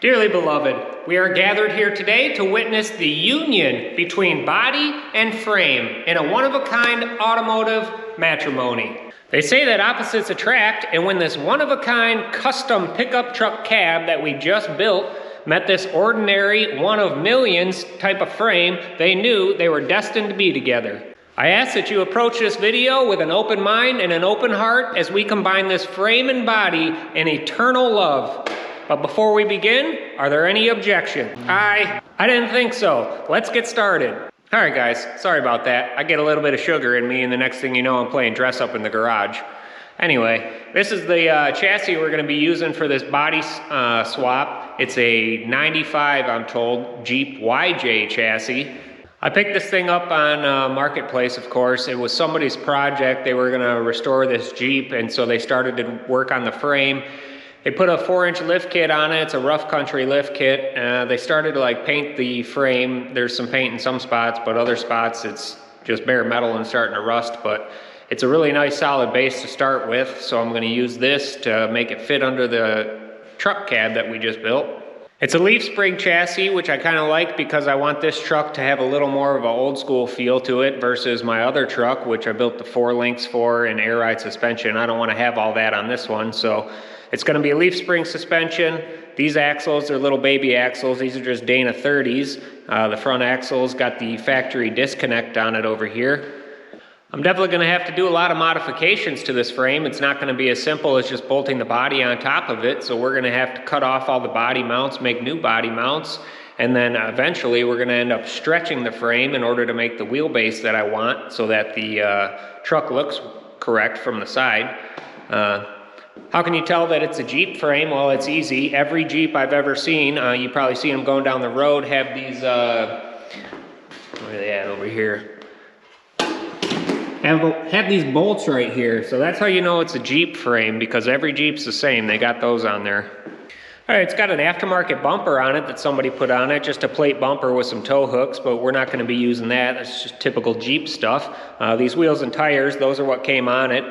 Dearly beloved, we are gathered here today to witness the union between body and frame in a one-of-a-kind automotive matrimony. They say that opposites attract, and when this one-of-a-kind custom pickup truck cab that we just built met this ordinary one-of-millions type of frame, they knew they were destined to be together. I ask that you approach this video with an open mind and an open heart as we combine this frame and body in eternal love. But before we begin, are there any objections? I didn't think so. Let's get started. All right, guys, sorry about that. I get a little bit of sugar in me, and the next thing you know, I'm playing dress up in the garage. Anyway, this is the chassis we're gonna be using for this body swap. It's a 95, I'm told, Jeep YJ chassis. I picked this thing up on Marketplace, of course. It was somebody's project. They were gonna restore this Jeep, and so they started to work on the frame. They put a 4-inch lift kit on it. It's a rough country lift kit. They started to paint the frame. There's some paint in some spots, but other spots it's just bare metal and starting to rust. But it's a really nice solid base to start with. So I'm gonna use this to make it fit under the truck cab that we just built. It's a leaf spring chassis, which I kind of like because I want this truck to have a little more of an old school feel to it versus my other truck, which I built the 4 links for and air ride suspension. I don't want to have all that on this one. So it's going to be a leaf spring suspension. These axles are little baby axles. These are just Dana 30s. The front axle's got the factory disconnect on it over here. I'm definitely going to have to do a lot of modifications to this frame. It's not going to be as simple as just bolting the body on top of it. So we're going to have to cut off all the body mounts, make new body mounts, and then eventually we're going to end up stretching the frame in order to make the wheelbase that I want so that the truck looks correct from the side. How can you tell that it's a Jeep frame? Well, it's easy. Every Jeep I've ever seen, you probably see them going down the road, have these, where are they at over here? Have these bolts right here. So that's how you know it's a Jeep frame, because every Jeep's the same. They got those on there. All right, it's got an aftermarket bumper on it that somebody put on it, just a plate bumper with some tow hooks, but we're not gonna be using that. That's just typical Jeep stuff. These wheels and tires, those are what came on it.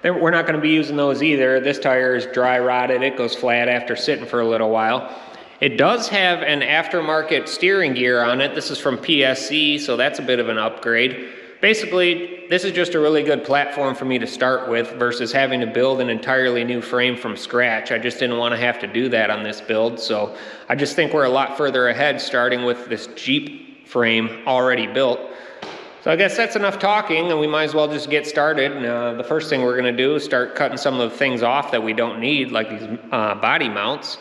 We're not gonna be using those either. This tire is dry rotted. It goes flat after sitting for a little while. It does have an aftermarket steering gear on it. This is from PSC, so that's a bit of an upgrade. Basically, this is just a really good platform for me to start with versus having to build an entirely new frame from scratch. I just didn't want to have to do that on this build, so I just think we're a lot further ahead starting with this Jeep frame already built. So I guess that's enough talking, and we might as well just get started. The first thing we're going to do is start cutting some of the things off that we don't need, like these body mounts.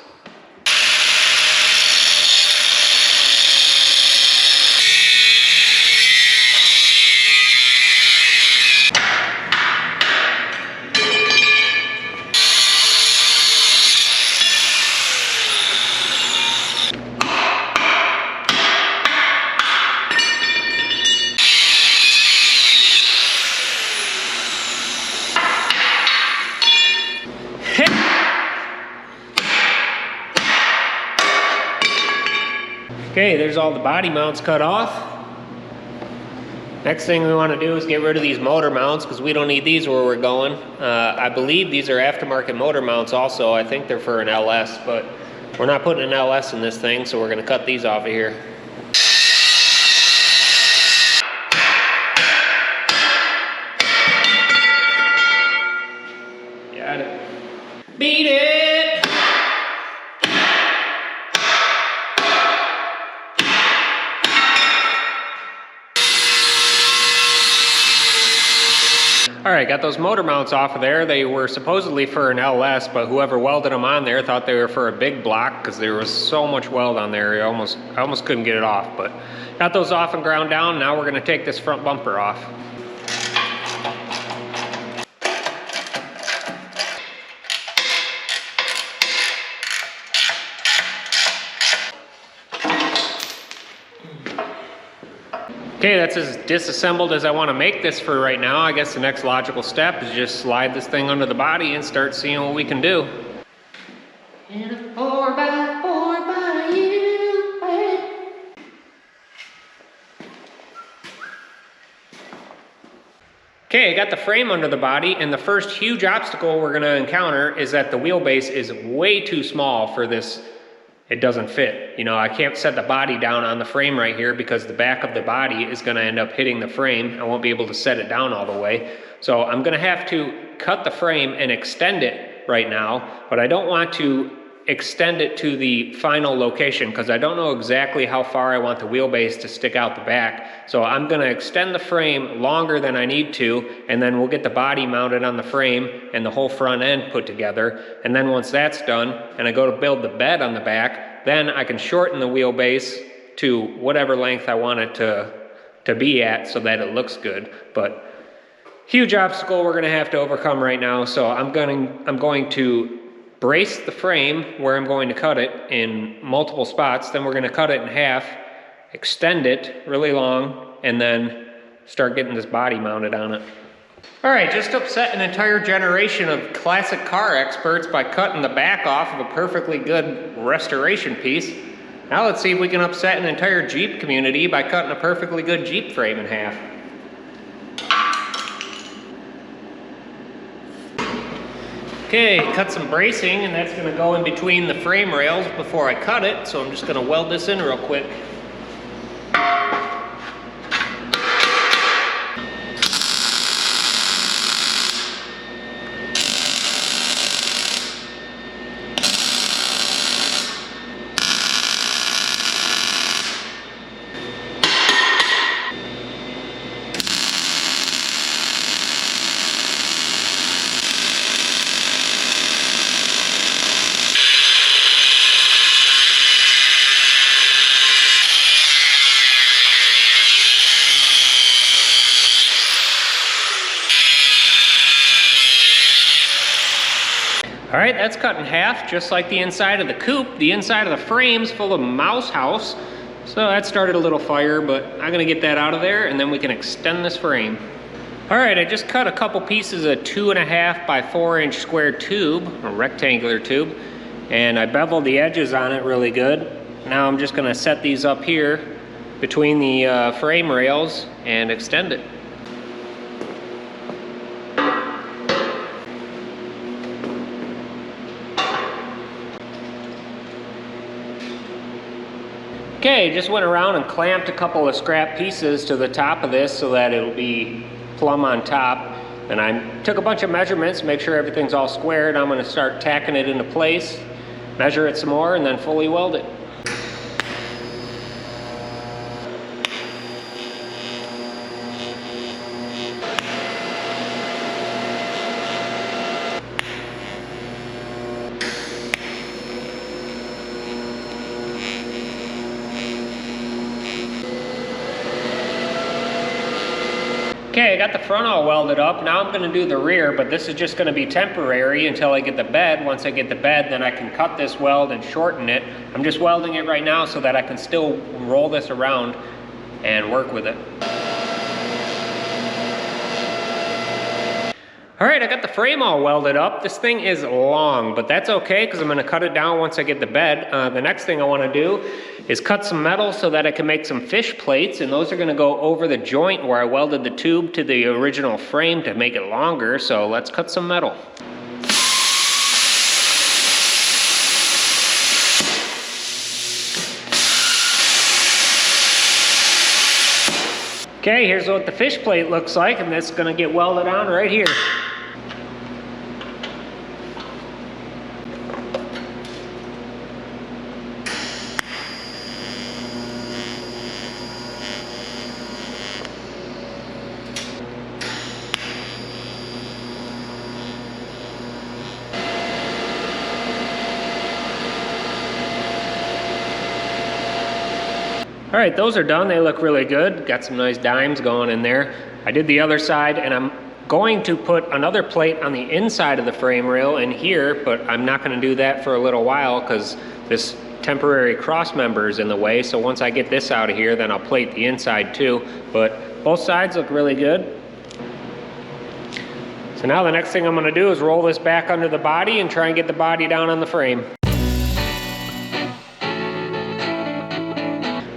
Okay, there's all the body mounts cut off. Next thing we want to do is get rid of these motor mounts because we don't need these where we're going. I believe these are aftermarket motor mounts also. I think they're for an LS, but we're not putting an LS in this thing, so we're going to cut these off of here. Got it. Beat it! All right, got those motor mounts off of there. They were supposedly for an LS, but whoever welded them on there thought they were for a big block because there was so much weld on there. I almost couldn't get it off, but got those off and ground down. Now we're gonna take this front bumper off. Okay, that's as disassembled as I want to make this for right now. I guess the next logical step is just slide this thing under the body and start seeing what we can do. In a 4x4 by you, babe. Okay, I got the frame under the body, and the first huge obstacle we're gonna encounter is that the wheelbase is way too small for this it doesn't fit. You know, I can't set the body down on the frame right here because the back of the body is gonna end up hitting the frame. I won't be able to set it down all the way. So I'm gonna have to cut the frame and extend it right now, but I don't want to extend it to the final location because I don't know exactly how far I want the wheelbase to stick out the back. So I'm gonna extend the frame longer than I need to, and then we'll get the body mounted on the frame and the whole front end put together. And then once that's done, and I go to build the bed on the back, then I can shorten the wheelbase to whatever length I want it to be at so that it looks good. But huge obstacle we're gonna have to overcome right now. So I'm going to brace the frame where I'm going to cut it in multiple spots. Then we're gonna cut it in half, extend it really long, and then start getting this body mounted on it. All right, just upset an entire generation of classic car experts by cutting the back off of a perfectly good restoration piece. Now let's see if we can upset an entire Jeep community by cutting a perfectly good Jeep frame in half. Okay, cut some bracing, and that's gonna go in between the frame rails before I cut it, so I'm just gonna weld this in real quick. All right, that's cut in half, just like the inside of the coupe. The inside of the frame's full of mouse house. So that started a little fire, but I'm gonna get that out of there and then we can extend this frame. All right, I just cut a couple pieces of 2.5 by 4 inch square tube, a rectangular tube, and I beveled the edges on it really good. Now I'm just gonna set these up here between the frame rails and extend it. Okay, just went around and clamped a couple of scrap pieces to the top of this so that it'll be plumb on top. And I took a bunch of measurements, make sure everything's all squared. I'm gonna start tacking it into place, measure it some more, and then fully weld it. Okay, I got the front all welded up. Now I'm gonna do the rear, but this is just gonna be temporary until I get the bed. Once I get the bed, then I can cut this weld and shorten it. I'm just welding it right now so that I can still roll this around and work with it. All right, I got the frame all welded up. This thing is long, but that's okay because I'm gonna cut it down once I get the bed. The next thing I wanna do is cut some metal so that I can make some fish plates, and those are gonna go over the joint where I welded the tube to the original frame to make it longer. So let's cut some metal. Okay, here's what the fish plate looks like, and that's gonna get welded on right here. All right, those are done. They look really good. Got some nice dimes going in there. I did the other side, and I'm going to put another plate on the inside of the frame rail in here, but I'm not gonna do that for a little while because this temporary cross member is in the way. So once I get this out of here, then I'll plate the inside too. But both sides look really good. So now the next thing I'm gonna do is roll this back under the body and try and get the body down on the frame.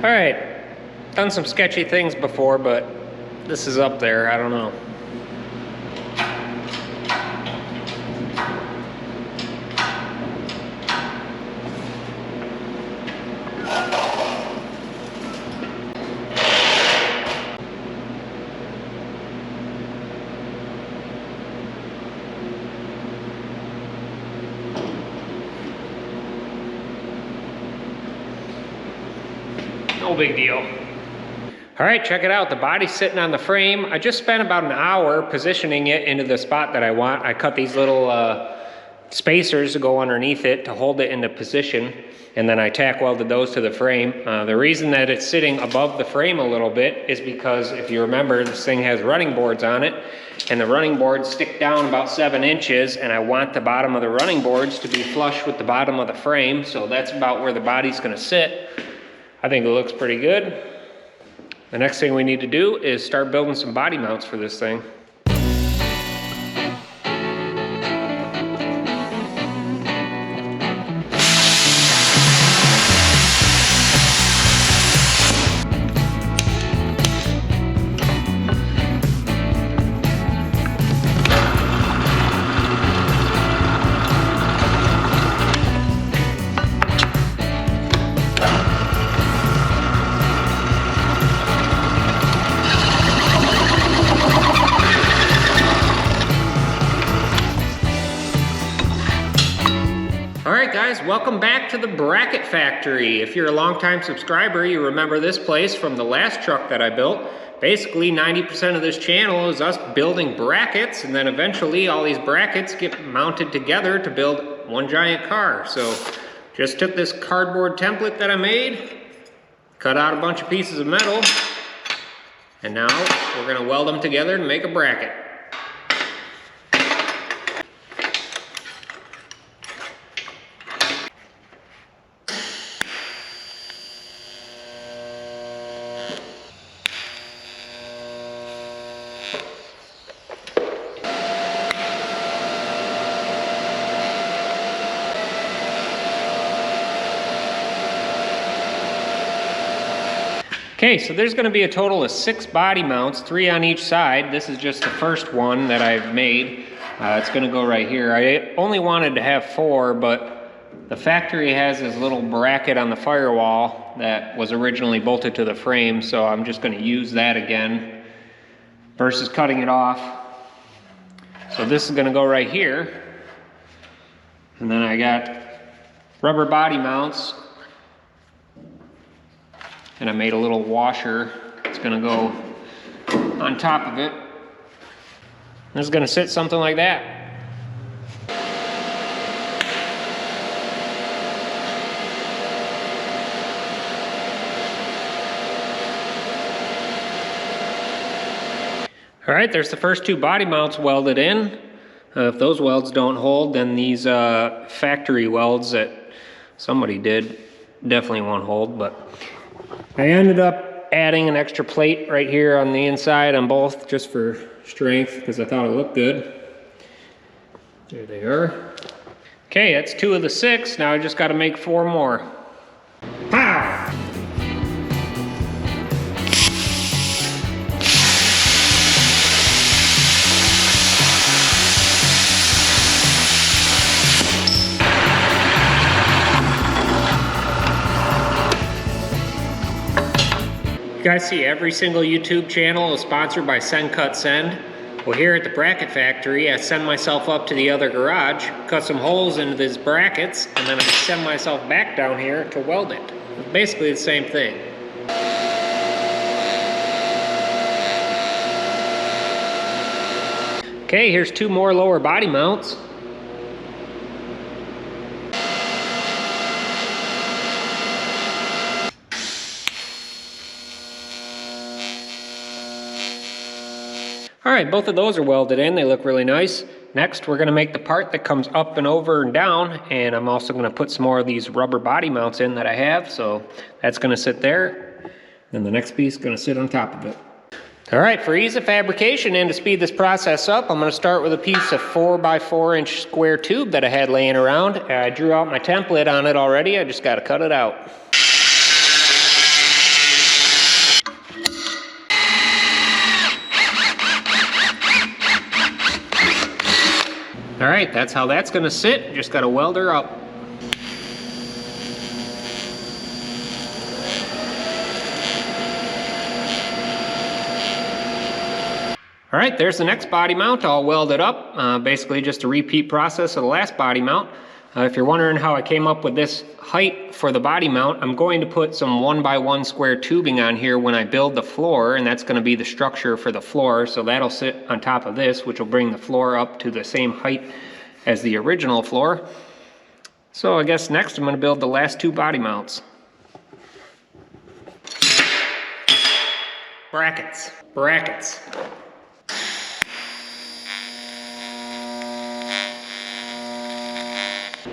All right, done some sketchy things before, but this is up there, I don't know. no big deal. All right, check it out. The body's sitting on the frame. I just spent about an hour positioning it into the spot that I want. I cut these little spacers to go underneath it to hold it into position, and then I tack welded those to the frame. The reason that it's sitting above the frame a little bit is because, if you remember, this thing has running boards on it, and the running boards stick down about 7 inches, and I want the bottom of the running boards to be flush with the bottom of the frame, so that's about where the body's gonna sit. I think it looks pretty good. The next thing we need to do is start building some body mounts for this thing. Alright guys, welcome back to the Bracket Factory. If you're a longtime subscriber, you remember this place from the last truck that I built. Basically, 90% of this channel is us building brackets, and then eventually all these brackets get mounted together to build one giant car. So, just took this cardboard template that I made, cut out a bunch of pieces of metal, and now we're going to weld them together to make a bracket. Okay, so there's going to be a total of 6 body mounts, 3 on each side. This is just the first one that I've made. It's going to go right here. I only wanted to have 4, but the factory has this little bracket on the firewall that was originally bolted to the frame, so I'm just going to use that again versus cutting it off. So this is going to go right here. And then I got rubber body mounts. And I made a little washer. It's gonna go on top of it. This is gonna sit something like that. All right, there's the first 2 body mounts welded in. If those welds don't hold, then these factory welds that somebody did definitely won't hold, but I ended up adding an extra plate right here on the inside on both just for strength because I thought it looked good. There they are. Okay, that's 2 of the 6. Now I just got to make 4 more. Pow! You guys see every single YouTube channel is sponsored by Send Cut Send. Well, here at the Bracket Factory, I send myself up to the other garage, cut some holes into these brackets, and then I send myself back down here to weld it. It's basically the same thing. Okay, here's 2 more lower body mounts. All right, both of those are welded in. They look really nice. Next, we're gonna make the part that comes up and over and down, and I'm also gonna put some more of these rubber body mounts in that I have, so that's gonna sit there. Then the next piece is gonna sit on top of it. All right, for ease of fabrication and to speed this process up, I'm gonna start with a piece of 4x4 inch square tube that I had laying around. I drew out my template on it already. I just gotta cut it out. All right, that's how that's gonna sit. Just gotta weld her up. All right, there's the next body mount all welded up. Basically just a repeat process of the last body mount. If you're wondering how I came up with this height for the body mount, I'm going to put some 1x1 square tubing on here when I build the floor, and that's going to be the structure for the floor. So that'll sit on top of this, which will bring the floor up to the same height as the original floor. So I guess next I'm going to build the last two body mounts. Brackets. Brackets.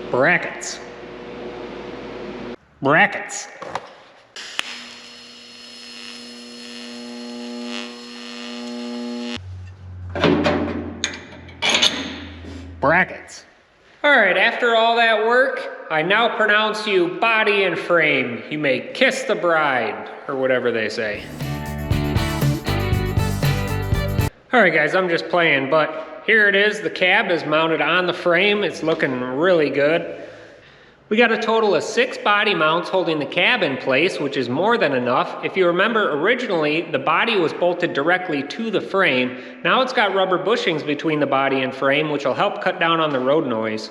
Brackets. Brackets. Brackets. All right, after all that work, I now pronounce you body and frame. You may kiss the bride, or whatever they say. All right, guys, I'm just playing, but here it is. The cab is mounted on the frame. It's looking really good. We got a total of 6 body mounts holding the cab in place, which is more than enough. If you remember, originally the body was bolted directly to the frame. Now it's got rubber bushings between the body and frame, which will help cut down on the road noise.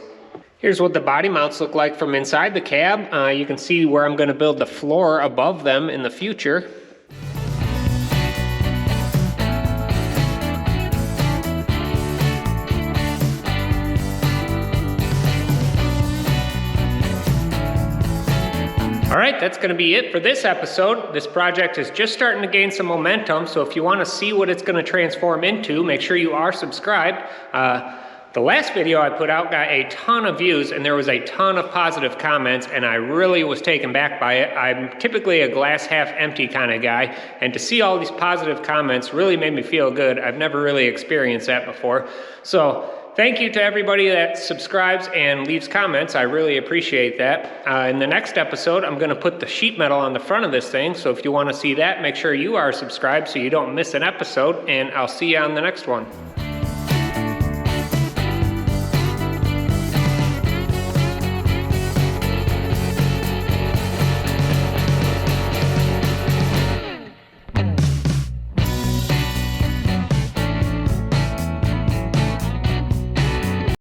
Here's what the body mounts look like from inside the cab. You can see where I'm going to build the floor above them in the future. All right, that's going to be it for this episode. This project is just starting to gain some momentum, so if you want to see what it's going to transform into, make sure you are subscribed. The last video I put out got a ton of views, and there was a ton of positive comments, and I really was taken back by it. I'm typically a glass half empty kind of guy, and to see all these positive comments really made me feel good. I've never really experienced that before. So thank you to everybody that subscribes and leaves comments. I really appreciate that. In the next episode, I'm going to put the sheet metal on the front of this thing, so if you want to see that, make sure you are subscribed so you don't miss an episode, and I'll see you on the next one.